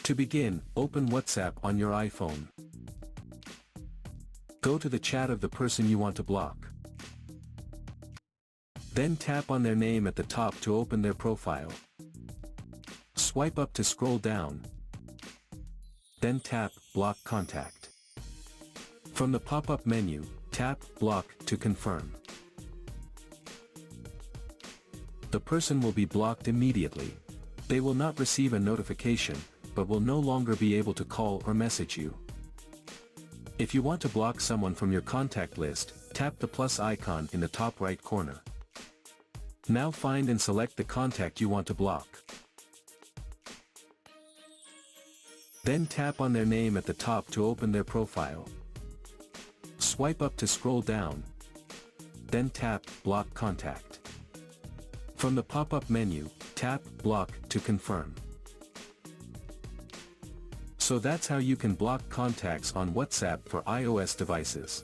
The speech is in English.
To begin, open WhatsApp on your iPhone. Go to the chat of the person you want to block. Then tap on their name at the top to open their profile. Swipe up to scroll down. Then tap Block Contact. From the pop-up menu, tap Block to confirm. The person will be blocked immediately. They will not receive a notification, but will no longer be able to call or message you. If you want to block someone from your contact list, tap the plus icon in the top right corner. Now find and select the contact you want to block. Then tap on their name at the top to open their profile. Swipe up to scroll down. Then tap Block Contact. From the pop-up menu, tap Block to confirm. So that's how you can block contacts on WhatsApp for iOS devices.